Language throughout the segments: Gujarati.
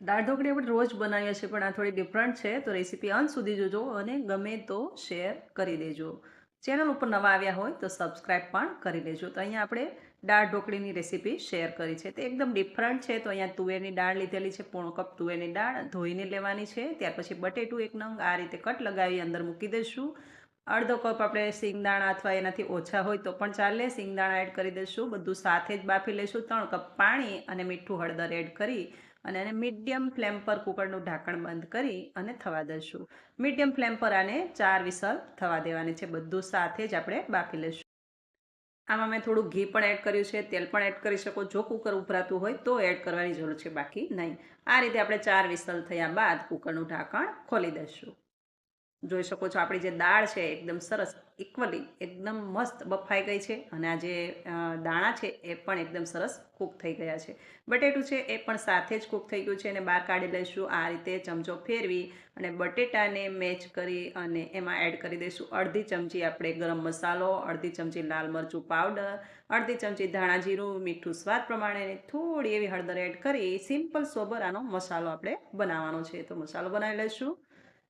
દાળ ઢોકળી આપણે રોજ બનાવીએ છીએ પણ આ થોડી ડિફરન્ટ છે, તો રેસીપી અંત સુધી જોજો અને ગમે તો શેર કરી દેજો. ચેનલ ઉપર નવા આવ્યા હોય તો સબસ્ક્રાઈબ પણ કરી દેજો. તો અહીંયા આપણે દાળ ઢોકળીની રેસીપી શેર કરી છે, તે એકદમ ડિફરન્ટ છે. તો અહીંયા તુવેરની દાળ લીધેલી છે, પોણો કપ તુવેરની દાળ ધોઈને લેવાની છે. ત્યાર પછી બટેટું એક નંગ આ રીતે કટ લગાવી અંદર મૂકી દઈશું. અડધો કપ આપણે સિંગદાણા અથવા એનાથી ઓછા હોય તો પણ ચાલે, સિંગદાણા એડ કરી દઈશું. બધું સાથે જ બાફી લઈશું. 3 કપ પાણી અને મીઠું હળદર એડ કરી અને એને મીડિયમ ફ્લેમ પર કુકરનું ઢાંકણ બંધ કરી અને થવા દઈશું. મીડિયમ ફ્લેમ પર આને 4 વિસલ થવા દેવાની છે. બધું સાથે જ આપણે બાફી લઈશું. આમાં મેં થોડું ઘી પણ એડ કર્યું છે, તેલ પણ એડ કરી શકો. જો કુકર ઉભરાતું હોય તો એડ કરવાની જરૂર છે, બાકી નહીં. આ રીતે આપણે 4 વિસલ થયા બાદ કુકરનું ઢાંકણ ખોલી દઈશું. જોઈ શકો છો આપણી જે દાળ છે એકદમ સરસ ઇક્વલી એકદમ મસ્ત બફાઈ ગઈ છે અને આ જે દાણા છે એ પણ એકદમ સરસ કૂક થઈ ગયા છે. બટેટું છે એ પણ સાથે જ કૂક થઈ ગયું છે અને બહાર કાઢી લઈશું. આ રીતે ચમચો ફેરવી અને બટેટાને મેચ કરી અને એમાં એડ કરી દઈશું અડધી ચમચી આપણે ગરમ મસાલો, અડધી ચમચી લાલ મરચું પાવડર, અડધી ચમચી ધાણા જીરું, મીઠું સ્વાદ પ્રમાણે, થોડી એવી હળદર એડ કરી સિમ્પલ સોબર આનો મસાલો આપણે બનાવવાનો છે. તો મસાલો બનાવી લઈશું.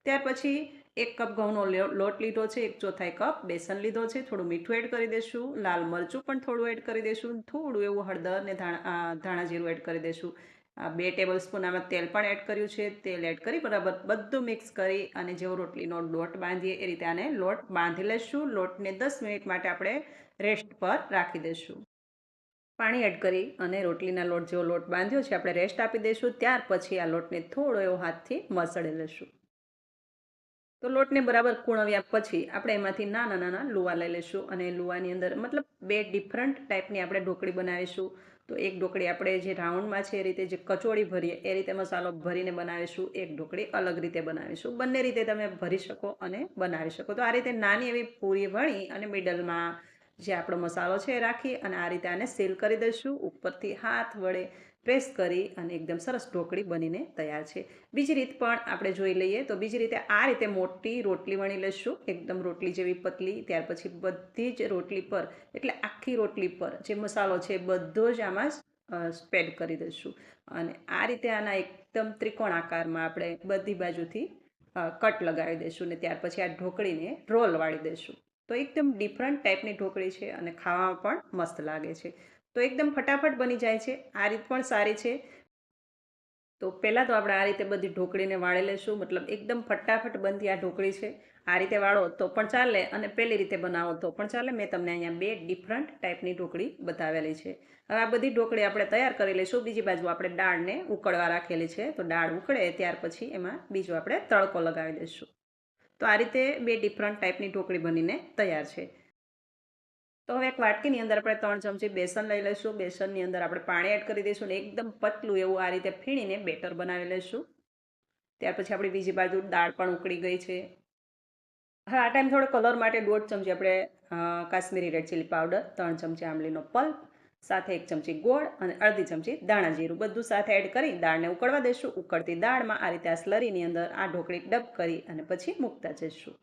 ત્યાર પછી 1 કપ ઘઉંનો લોટ લીધો છે, 1/4 કપ બેસન લીધો છે, થોડું મીઠું એડ કરી દઈશું, લાલ મરચું પણ થોડું એડ કરી દઈશું, થોડું એવું હળદર ને ધાણા જીરું એડ કરી દઈશું. 2 ટેબલ સ્પૂન આમાં તેલ પણ એડ કર્યું છે. તેલ એડ કરી બરાબર બધું મિક્સ કરી અને જેવો રોટલીનો લોટ બાંધીએ એ રીતે આને લોટ બાંધી લઈશું. લોટને 10 મિનિટ માટે આપણે રેસ્ટ પર રાખી દઈશું. પાણી એડ કરી અને રોટલીના લોટ જેવો લોટ બાંધ્યો છે આપણે રેસ્ટ આપી દઈશું. ત્યાર પછી આ લોટને થોડો એવો હાથથી મસળી લઈશું. તો લોટને બરાબર કૂણવ્યા પછી આપણે એમાંથી નાના નાના લુવા લઈ લઈશું અને લુવાની અંદર મતલબ 2 ડિફરન્ટ ટાઈપની આપણે ઢોકળી બનાવીશું. તો એક ઢોકળી આપણે જે રાઉન્ડમાં છે એ રીતે જે કચોળી ભરીએ એ રીતે મસાલો ભરીને બનાવીશું. એક ઢોકળી અલગ રીતે બનાવીશું. બંને રીતે તમે ભરી શકો અને બનાવી શકો. તો આ રીતે નાની એવી પૂરી વણી અને મિડલમાં જે આપણો મસાલો છે એ રાખી અને આ રીતે આને સીલ કરી દઈશું. ઉપરથી હાથ વડે પ્રેસ કરી અને એકદમ સરસ ઢોકળી બનીને તૈયાર છે. બીજી રીત પણ આપણે જોઈ લઈએ. તો બીજી રીતે આ રીતે મોટી રોટલી વણી લઈશું, એકદમ રોટલી જેવી પતલી. ત્યાર પછી બધી જ રોટલી પર એટલે આખી રોટલી પર જે મસાલો છે બધો જ આમાં સ્પ્રેડ કરી દઈશું અને આ રીતે આના એકદમ ત્રિકોણ આકારમાં આપણે બધી બાજુથી કટ લગાવી દઈશું ને ત્યાર પછી આ ઢોકળીને રોલ વાળી દઈશું. તો એકદમ ડિફરન્ટ ટાઈપની ઢોકળી છે અને ખાવામાં પણ મસ્ત લાગે છે. તો એકદમ ફટાફટ બની જાય છે. આ રીત પણ સારી છે. તો પહેલાં તો આપણે આ રીતે બધી ઢોકળીને વાળી લઈશું. મતલબ એકદમ ફટાફટ બનતી આ ઢોકળી છે. આ રીતે વાળો તો પણ ચાલે અને પેલી રીતે બનાવો તો પણ ચાલે. મેં તમને અહીંયા 2 ડિફરન્ટ ટાઈપની ઢોકળી બતાવેલી છે. હવે આ બધી ઢોકળી આપણે તૈયાર કરી લઈશું. બીજી બાજુ આપણે દાળને ઉકળવા રાખેલી છે. તો દાળ ઉકળે ત્યાર પછી એમાં બીજો આપણે તડકો લગાવી દઈશું. તો આ રીતે 2 ડિફરન્ટ ટાઈપની ઢોકળી બનીને તૈયાર છે. તો હવે એક વાટકીની અંદર આપણે 3 ચમચી બેસન લઈ લઈશું. બેસનની અંદર આપણે પાણી એડ કરી દઈશું અને એકદમ પતલું એવું આ રીતે ફીણીને બેટર બનાવી લઈશું. ત્યાર પછી આપણી બીજી બાજુ દાળ પણ ઉકળી ગઈ છે. હવે આ ટાઈમ થોડો કલર માટે 1/2 ચમચી આપણે કાશ્મીરી રેડ ચીલી પાવડર, 3 ચમચી આંબલીનો પલ્પ, સાથે 1 ચમચી ગોળ અને અડધી ચમચી ધાણા જીરું બધું સાથે એડ કરી દાળને ઉકળવા દઈશું. ઉકળતી દાળમાં આ રીતે આ સ્લરીની અંદર આ ઢોકળી ડબ કરી અને પછી મૂકતા જઈશું.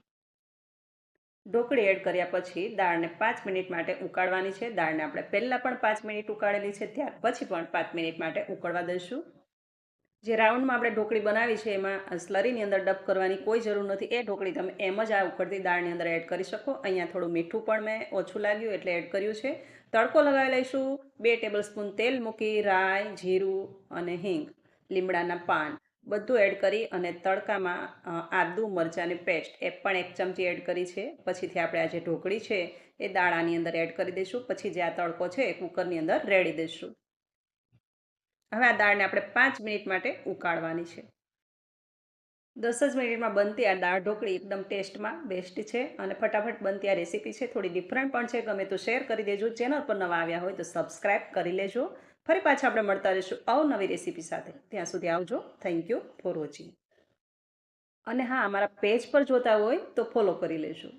ઢોકળી એડ કર્યા પછી દાળને 5 મિનિટ માટે ઉકાળવાની છે. દાળને આપણે પહેલાં પણ 5 મિનિટ ઉકાળેલી છે, ત્યાર પછી પણ 5 મિનિટ માટે ઉકળવા દઈશું. જે રાઉન્ડમાં આપણે ઢોકળી બનાવી છે એમાં સ્લરીની અંદર ડબ કરવાની કોઈ જરૂર નથી. એ ઢોકળી તમે એમ જ આ ઉકળતી દાળની અંદર એડ કરી શકો. અહીંયા થોડું મીઠું પણ મેં ઓછું લાગ્યું એટલે એડ કર્યું છે. તડકો લગાવી લઈશું. 2 ટેબલ સ્પૂન તેલ મૂકી રાઈ, જીરું અને હિંગ, લીમડાના પાન બધું એડ કરી અને તડકામાં આદું મરચાંની પેસ્ટ એ પણ 1 ચમચી એડ કરી છે. પછીથી આપણે આ જે ઢોકળી છે એ દાળાની અંદર એડ કરી દઈશું. પછી જે આ તડકો છે એ કુકરની અંદર રેડી દઈશું. હવે આ દાળને આપણે 5 મિનિટ માટે ઉકાળવાની છે. 10 જ મિનિટમાં બનતી આ દાળ ઢોકળી એકદમ ટેસ્ટમાં બેસ્ટ છે અને ફટાફટ બનતી આ રેસીપી છે. થોડી ડિફરન્ટ પણ છે. ગમે તો શેર કરી દેજો. ચેનલ પર નવા આવ્યા હોય તો સબસ્ક્રાઈબ કરી લેજો. ફરી પાછા આપણે મળતા રહીશું અવનવી રેસીપી સાથે. ત્યાં સુધી આવજો. Thank you for watching. અને હા, અમારા પેજ પર જોતા હોય તો ફોલો કરી લેજો.